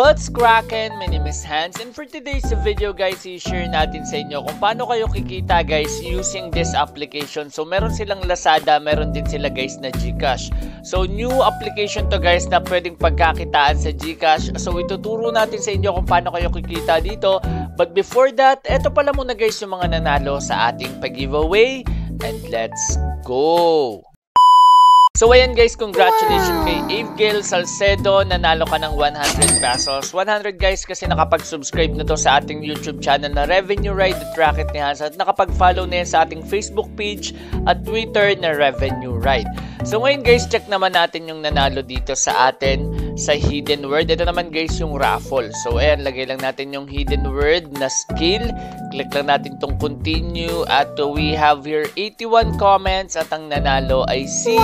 What's crackin'? My name is Hans, and for today's video guys, i-share natin sa inyo kung paano kayo kikita guys using this application. So meron silang Lazada, meron din sila guys na GCash. So new application to guys na pwedeng pagkakitaan sa GCash. So ituturo natin sa inyo kung paano kayo kikita dito. But before that, eto pala muna guys yung mga nanalo sa ating pag-giveaway. And let's go! So ayan guys, congratulations kay Avgel Salcedo, nanalo ka ng 100 pesos. 100 guys kasi nakapag-subscribe na to sa ating YouTube channel na Revenue Ride at Racket ni Hans at nakapag-follow na yan sa ating Facebook page at Twitter na Revenue Ride. So ngayon guys, check naman natin yung nanalo dito sa atin sa Hidden Word. Ito naman guys yung raffle. So ayan, lagay lang natin yung Hidden Word na skill. Click lang natin tong continue at we have here 81 comments at ang nanalo ay si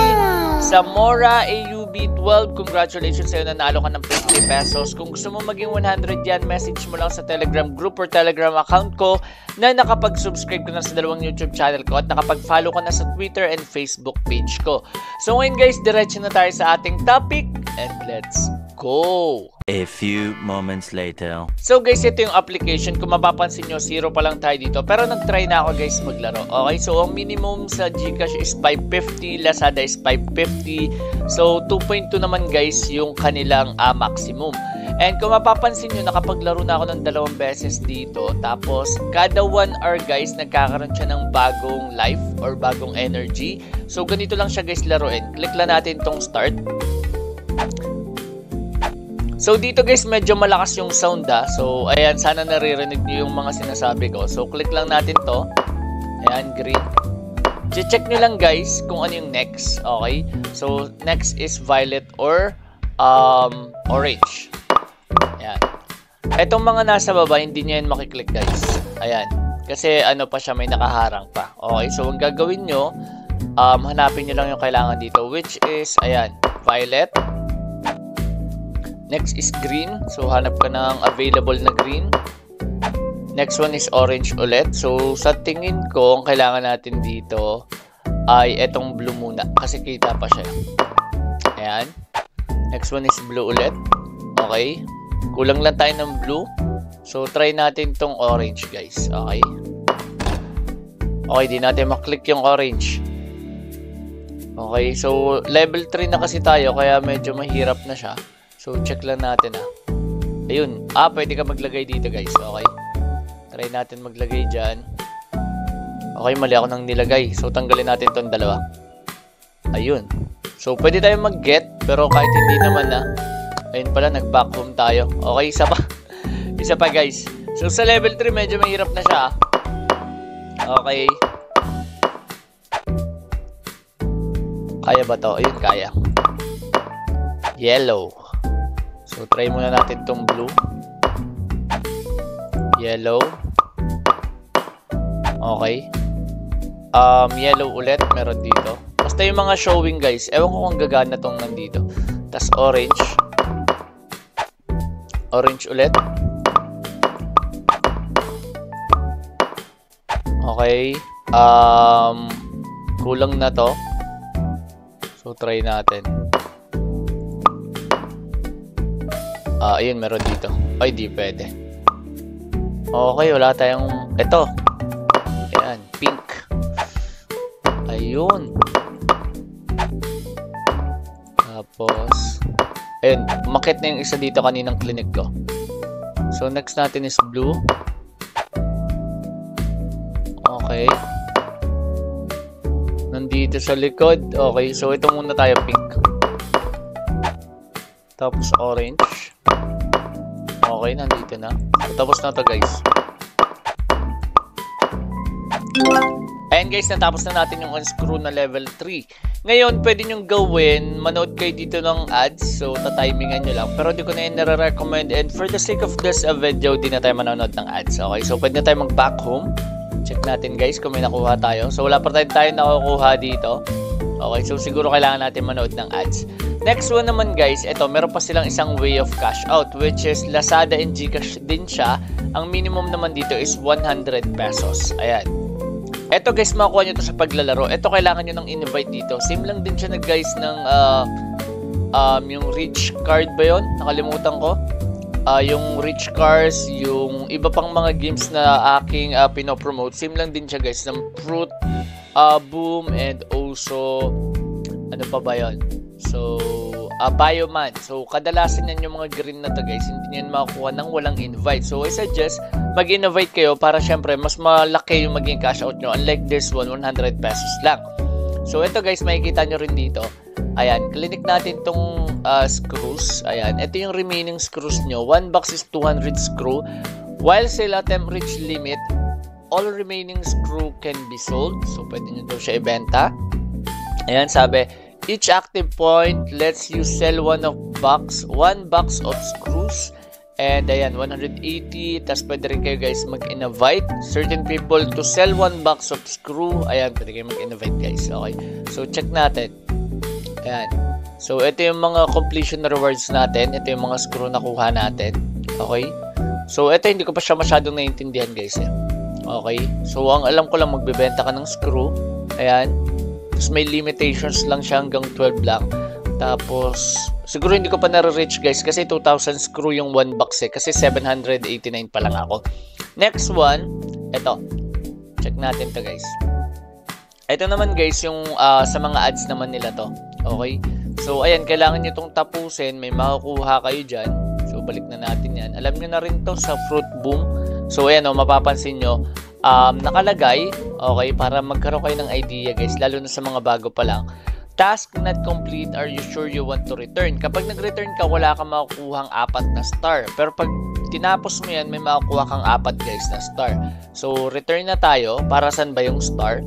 Zamora AUB12. Congratulations sa'yo, nanalo ka ng 50 pesos. Kung gusto mo maging 100 yan, message mo lang sa Telegram group or Telegram account ko na nakapag-subscribe ka na sa dalawang YouTube channel ko at nakapag-follow ka na sa Twitter and Facebook page ko. So ngayon guys, diretso na tayo sa ating topic and let's go! A few moments later. So guys, ito yung application. Kung mapapansin nyo, 0 pa lang tayo dito. Pero nag-try na ako guys maglaro. Okay, so ang minimum sa GCash is 550. Lazada is 550. So 2.2 naman guys yung kanilang maximum. And kung mapapansin nyo, nakapaglaro na ako ng 2 beses dito. Tapos kada 1 hour guys, nagkakaroon siya ng bagong life or bagong energy. So ganito lang siya guys laruin. Click lang natin tong start. So dito guys, medyo malakas yung sound So ayan, sana naririnig niyo yung mga sinasabi ko. So click lang natin to. Ayan, green. Check nyo lang guys kung ano yung next. Okay, so next is violet or orange. Ayan. Itong mga nasa baba, hindi nyo yan makiklik guys. Ayan, kasi ano pa siya, may nakaharang pa. Okay, so ang gagawin nyo, hanapin nyo lang yung kailangan dito, which is, ayan, violet. Next is green. So, hanap ka ng available na green. Next one is orange ulit. So, sa tingin ko, ang kailangan natin dito ay etong blue muna. Kasi kita pa siya. Ayan. Next one is blue ulit. Okay. Kulang lang tayo ng blue. So, try natin tong orange, guys. Okay. Okay, di natin maklik yung orange. Okay. So, level 3 na kasi tayo. Kaya medyo mahirap na siya. So, check lang natin Ayun. Pwede ka maglagay dito guys. Okay. Try natin maglagay dyan. Okay, mali ako nang nilagay. So, tanggalin natin itong dalawa. Ayun. So, pwede tayo mag-get. Pero kahit hindi naman ayun pala, nag-back home tayo. Okay, isa pa. Isa pa guys. So, sa level 3, medyo mahirap na siya. Okay. Kaya ba to? Ayun, kaya. Yellow. So, try muna natin tong blue. Yellow. Okay. Yellow ulit. Meron dito. Basta yung mga showing guys. Ewan ko kung gagana tong nandito. Tas orange. Orange ulit. Okay. Kulang na to. So, try natin. Ayun, meron dito. Ay, di pwede. Okay, wala tayong... Ito. Ayan, pink. Ayun. Tapos... Ayun, umakit na yung isa dito kaninang clinic ko. So, next natin is blue. Okay. Nandito sa likod. Okay, so ito muna tayo, pink. Tapos orange. Okay, nandito na. So, tapos na to guys. Ayan guys, natapos na natin yung unscrew na level 3. Ngayon, pwede nyong gawin, manood kayo dito ng ads. So, tatimingan nyo lang. Pero di ko na yun nare-recommend. And for the sake of this video, di na tayo manonood ng ads. Okay, so pwede na tayo mag-back home. Check natin guys kung may nakuha tayo. So, wala pa tayo nakukuha dito. Okay, so siguro kailangan natin manood ng ads. Next one naman guys, ito, meron pa silang isang way of cash out, which is Lazada and GCash din siya. Ang minimum naman dito is 100 pesos. Ayan. Ito guys, makuha nyo to sa paglalaro. Ito, kailangan nyo ng invite dito. Same lang din siya guys ng yung Rich card ba yun? Nakalimutan ko. yung Rich Cars, yung iba pang mga games na aking pinopromote. Same lang din siya guys, ng Fruit Boom, and also ano pa ba yun? So Bioman. So kadalasan yan yung mga green na to guys, hindi yan makakuha ng walang invite. So I suggest mag-invite kayo para syempre mas malaki yung maging cash out nyo. Unlike this one, 100 pesos lang. So ito guys, makikita nyo rin dito. Ayan, clinic natin tong screws. Ayan, ito yung remaining screws nyo. 1 box is 200 screw. While sale attempt reach limit, all remaining screw can be sold. So pwede nyo daw siya ibenta. Ayan, sabi, each active point lets you sell one box of screws. And ayan, 180. Tapos pwede rin kayo guys mag-invite certain people to sell 1 box of screw. Ayan, pwede kayo mag-invite guys. Okay, so check natin. Ayan. So ito yung mga completion rewards natin. Ito yung mga screw na kuha natin. Okay, so ito hindi ko pa siya masyadong naiintindihan guys. Okay, so ang alam ko lang, magbebenta ka ng screw. Ayan. Tapos may limitations lang siya, hanggang 12 lang. Tapos siguro hindi ko pa nare-reach guys kasi 2,000 screw yung 1 box kasi 789 pa lang ako. Next one, ito. Check natin to guys. Ito naman guys yung sa mga ads naman nila to. Okay? So ayan, kailangan nyo itong tapusin. May makukuha kayo dyan. So balik na natin yan. Alam nyo na rin to sa Fruit Boom. So ayan mapapansin nyo, nakalagay, okay, para magkaroon kayo ng idea guys, lalo na sa mga bago pa lang. Task not complete, are you sure you want to return? Kapag nag-return ka, wala kang makukuhang 4 na star. Pero pag tinapos mo yan, may makukuha kang 4 guys na star. So return na tayo. Para saan ba yung star?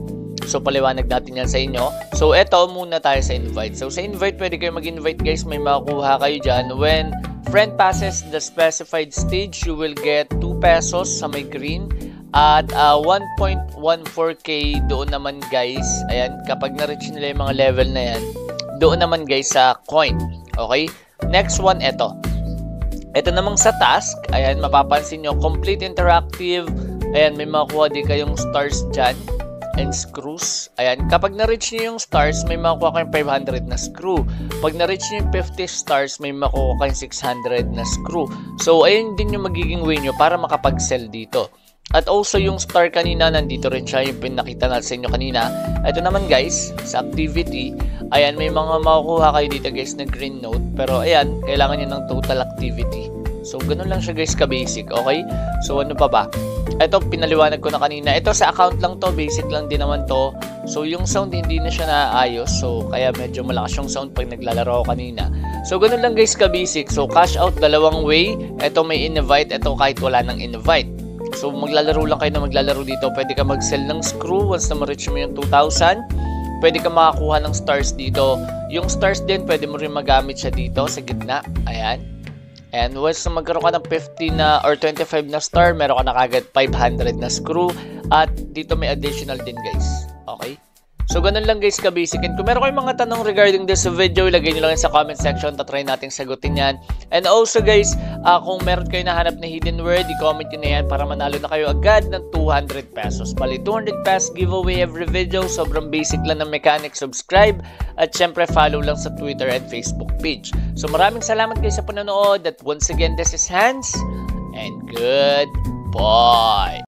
So paliwanag natin yan sa inyo. So eto muna tayo sa invite. So sa invite, pwede kayo mag-invite guys, may makukuha kayo dyan. When friend passes the specified stage, you will get 2 pesos sa may green. At 1.14k doon naman guys. Ayan, kapag na-reach nila yung mga level na yan, doon naman guys sa coin. Okay? Next one, ito. Ito namang sa task. Ayan, mapapansin nyo, complete interactive. Ayan, may makuha din kayong stars dyan. And screws. Ayan, kapag na-reach nyo yung stars, may makuha kayong 500 na screw. Pag na-reach nyo yung 50 stars, may makuha kayong 600 na screw. So, ayun din yung magiging way nyo para makapag-sell dito. At also yung star kanina, nandito rin siya, yung pinakita natin sa inyo kanina. Ito naman guys, sa activity, ayan, may mga makukuha kayo dito guys na green note. Pero ayan, kailangan nyo ng total activity. So ganun lang siya guys ka-basic, okay? So ano pa ba? Ito, pinaliwanag ko na kanina. Ito sa account lang to, basic lang din naman to. So yung sound hindi na siya naayos. So kaya medyo malakas yung sound pag naglalaro ako kanina. So ganun lang guys ka-basic. So cash out dalawang way. Ito may invite, ito kahit wala nang invite. So maglalaro lang kayo na maglalaro dito. Pwede ka mag-sell ng screw once na ma-reach mo yung 2,000. Pwede ka makakuha ng stars dito. Yung stars din, pwede mo rin magamit siya dito sa gitna. Ayan. And once na magkaroon ka ng 50 na or 25 na star, meron ka na kagad 500 na screw. At dito may additional din guys. Okay? So ganun lang guys ka-basic. And kung meron kayong mga tanong regarding this video, ilagay nyo lang sa comment section. Tatry natin sagutin yan. And also guys, kung meron kayo nahanap na hidden word, i-comment nyo na yan para manalo na kayo agad ng 200 pesos. Bali, 200 pesos giveaway every video. Sobrang basic lang ng mechanic. Subscribe. At syempre, follow lang sa Twitter and Facebook page. So maraming salamat guys sa panonood. At once again, this is Hans. And goodbye.